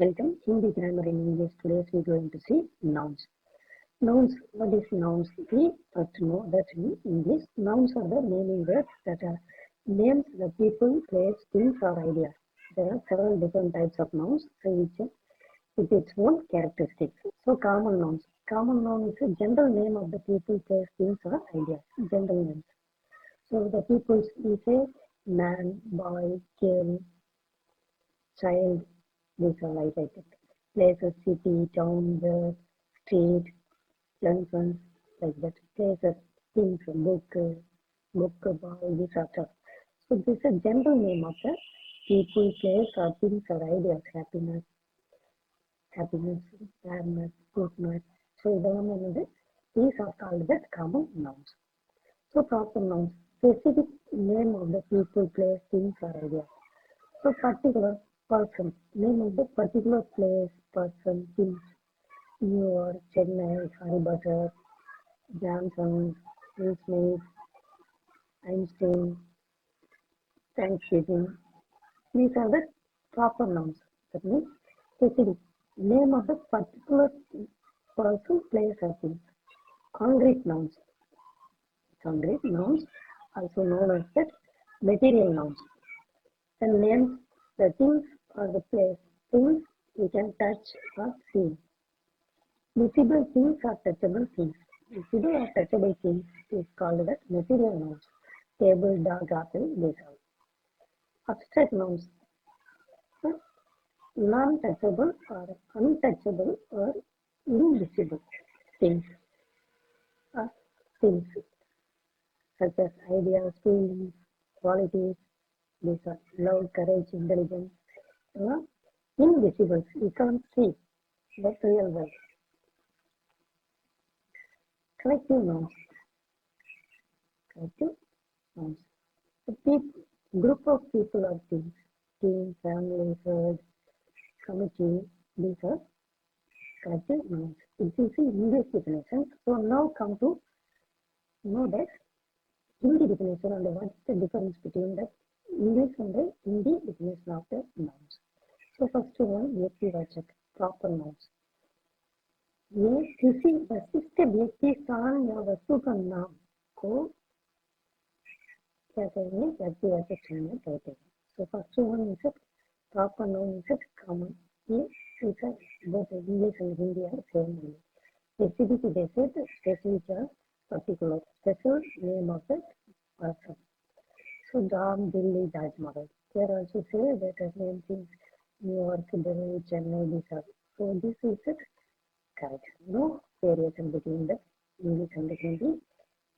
Welcome, Hindi grammar in English. Today we're going to see nouns. Nouns, what is nouns? We have to know that in English, nouns are the naming words that are names the people, place, things or ideas. There are several different types of nouns, each with its own characteristics. So common nouns. Common noun is a general name of the people, place, things or ideas. General names. So the people, we say man, boy, girl, child, these are highlighted. Places, city, town, bird, street, junctions, like that. Places, things, book, ball, these are stuff. So this is a general name of the people, place, or things or ideas. Happiness, sadness, goodness. So these are called the common nouns. So proper nouns, specific name of the people, place, things or ideas. So particular person, name of the particular place, person, things. New York, Chennai, Harry Potter, Johnson, Will Smith, Einstein, Thanksgiving. These are the proper nouns. That means specific name of the particular person, place, or thing. Concrete nouns. Concrete nouns, also known as that material nouns. The names, the things or the place, things we can touch or see. Visible things or touchable things. Visible or touchable things is called as material nouns. Table, dog, apple, these are. Abstract nouns. Non-touchable or untouchable or invisible things or things such as ideas, feelings, qualities. These are love, courage, intelligence. Invisible. You can't see the real world. Collective nouns. Collective nouns. A group of people or things. Team, family, herd, committee. These are collective nouns. This is the English definition. So now come to know that Hindi definition and what is the difference between the English and the Hindi definition of the nouns. So first one, व्यक्तिवाचक, proper nouns. ये किसी विशिष्ट व्यक्ति, स्थान या वस्तु का नाम को क्या कहेंगे, व्यक्तिवाचक संज्ञा कहते हैं. So first one is it proper noun, is it common. ये is it both English and Hindi are same only. Specific they said specific or particular, special name of the person. So Dham, Delhi, Taj Mahal. Here also say that names in New York, Delhi, Chennai, these are. So this is it correct. No variation between the English and the Hindi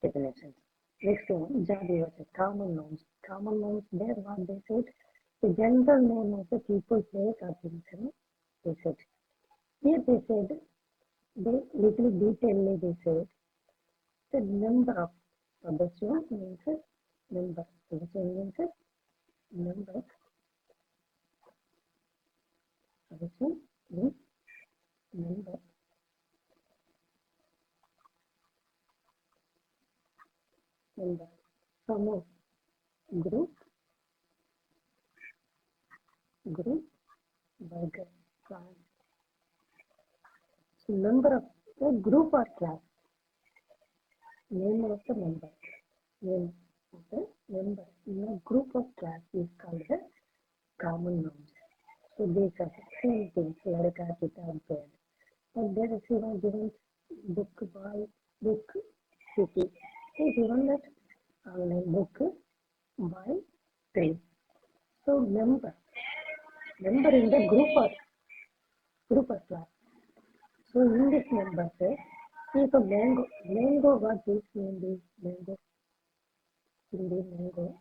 definitions. Next one, Jadi was common nouns. Common nouns, there what they said, the general name of the people, place or things, they said. Here they said, they little detailedly they said, the number of, this one means number. This one means number. This one means number. Number. Some group, burger, class. So number of the group or class. Name of the member. Name of the member in a group of class is called the common nouns. So these are the same things, Ladka, Kitab, bird. But there is given book, boy, book, city. So given that online book, by 3. So member in the group or class. So in this member say, if a mango, what is mean mango? Hindi mango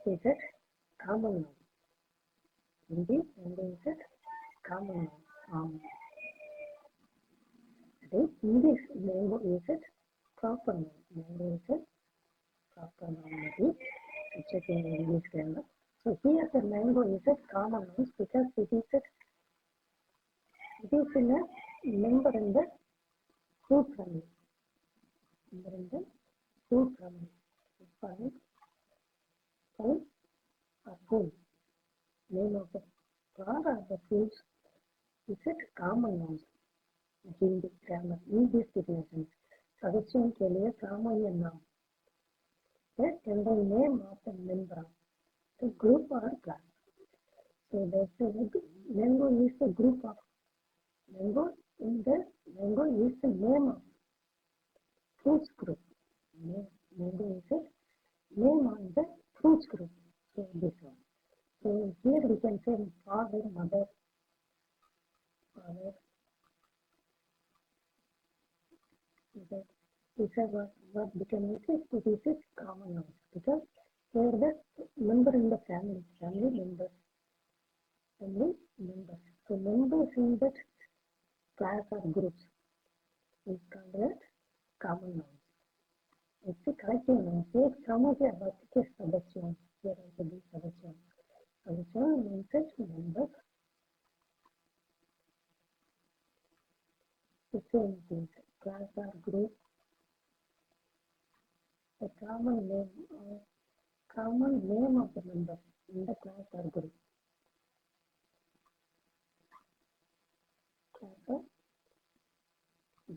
is a common noun. Hindi mango is a common noun. English mango is a proper noun. Mango is a proper noun. Maybe check in English grammar. So here the mango is a common noun because it is in a member in the fruit family. Member in the fruit family. Fine or food. Name of the flower or the fruits is it common nouns. Hindi grammar in these definitions. सदस्यों के लिए सामान्य नाम the general name of the member of the group or class. So mango is the group of mango mango is the name of fruits group. Mango is the name of the fruits group. So this one. So here we can say father, mother, these are what become this is common nouns because they are the member in the family members. So members in that class or groups is called as common nouns. It's a collective noun. एक समूह के वाक्य के सदस्यों here also be सदस्यों means members. The same thing, class or group. The common name of the member in the class or group. Class or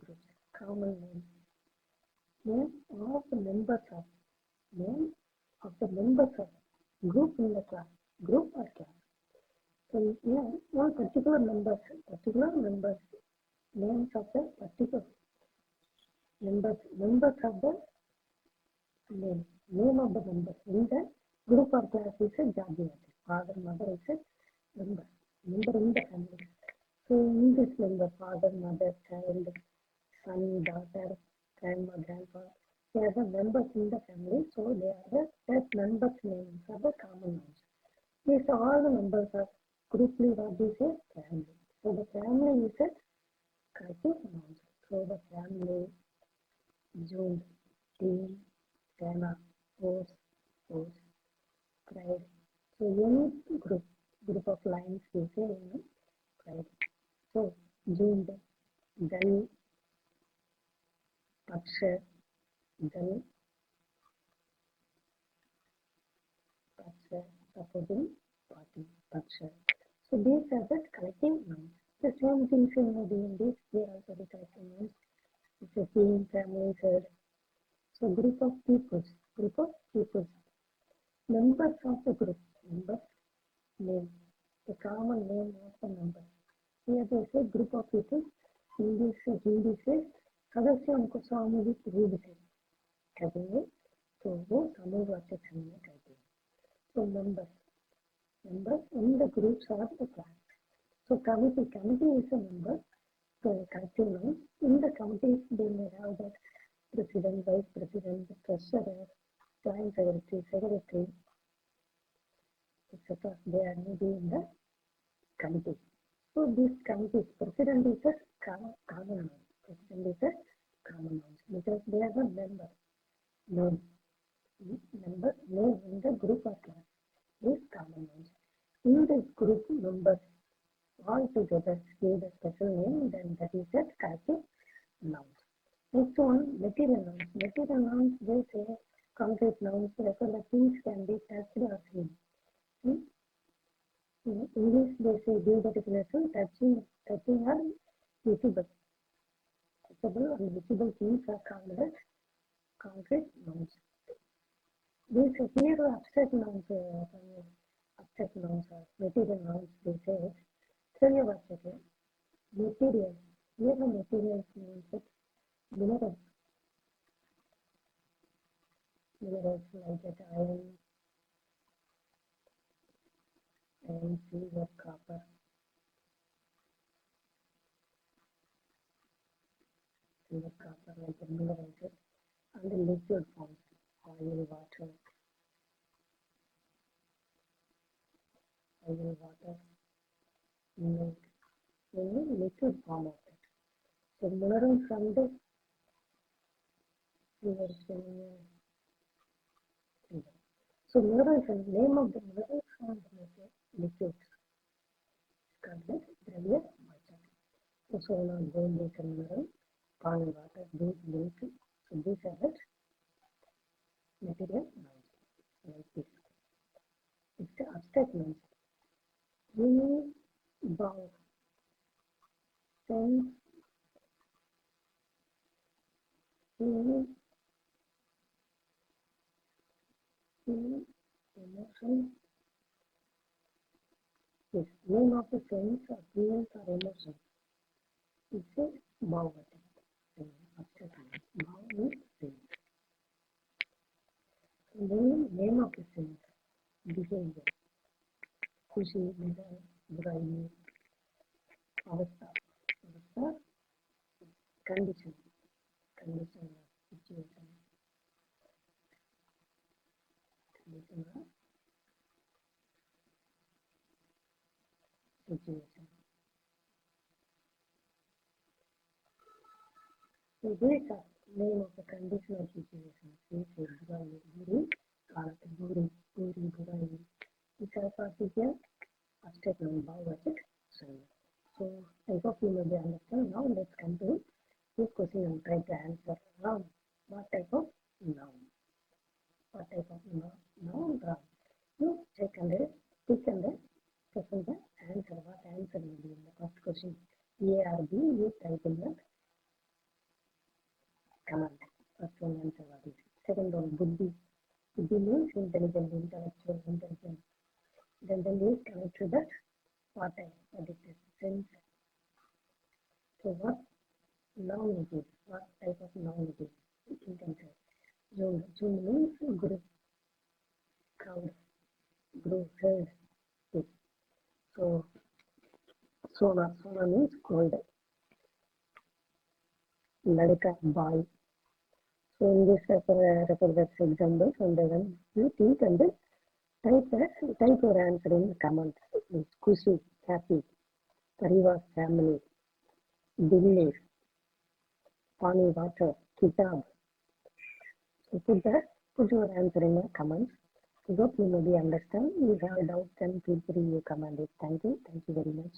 group. Common name of the members of group in the class, group or class. So here one particular members, names of the particular members of the name of the members in the group or class is a jati. Father, mother is a member in the family. So in this member, father, mother, child, son, daughter, grandma, grandpa, they are the members in the family. So they are the members' names are the common nouns. These are all the members of grouply what is a family. So the family is a collective nouns. So the family, June, team, Dana, horse, pride. So any group of lines we say pride. So June, Dal, Paksha, Dal, Paksha, supposing party, Paksha. So these are the collective nouns. The same things in this, they are also the collective nouns. It's a team, family, herd. So group of peoples, members of the group, name, the common name of the member. Here they say group of people. Hindi से सदस्यों को सामूहिक रूप से कहेंगे तो वो समूहवाचक संज्ञा कहते हैं. So members in the groups of the class. So committee is a member. So collective nouns. In the committees they may have that president, vice president, treasurer, joint secretary, etc. They are maybe in the committee. So these committees, president is a common noun. Because they are the member name in the group or class is common nouns. In this group members all together give the special name, then that is a collective nouns. Next one, material nouns. Material nouns, they say concrete nouns, refer the things can be touched or seen. In English, they say give the definition touching or visible. Touchable and visible things are called as concrete nouns. These here abstract nouns or material nouns, they say Sangya material. Here the materials means minerals like that iron, silver, copper. Like the minerals and the liquid forms, oil, water, milk, any liquid form of it. So minerals from the silver. So minerals and name of the minerals and liquids called as dravya water. So now gold is a mineral, oil, water, milk. So these are the material nouns like this. It's the abstract nouns. We bow. sense, feeling, emotion. Yes, name of the sense or feelings or emotion. It's a bhava. First time. Bhava means sense. Name of the sense. Behavior. खुशी, मजा, बुराई, अवस्था, अवस्था, condition, condition of situation, condition of situation. So these are name of the conditional situation. These are burai, buri, kalat, buri, burai. These are particular first noun, bhavavachak, sangya. So I hope you may understand. Now let's come to this question and try to answer. Noun. What type of noun? What type of noun? You check and pick and present the answer. What answer will be in the first question? A or B, you type in the comment. First one answer what is. Second one, buddhi. Buddhi means intelligent, intellectual, intelligent. Then is connect to that what type? What is this? Sense. So what noun it is? What type of noun it is? You can say. Jung. Jung means group, crowd, group, herd. Yes. So Sona. Sona means cold. Ladika, boy. So in this refer that examples and then you think and type your answer in comments. Kushi, happy, Parivar, family, Billy, Pani, water, Kitab. So put your answer in the comments. I hope you maybe understand. If you have a doubt, then feel free to comment it. Thank you. Thank you very much.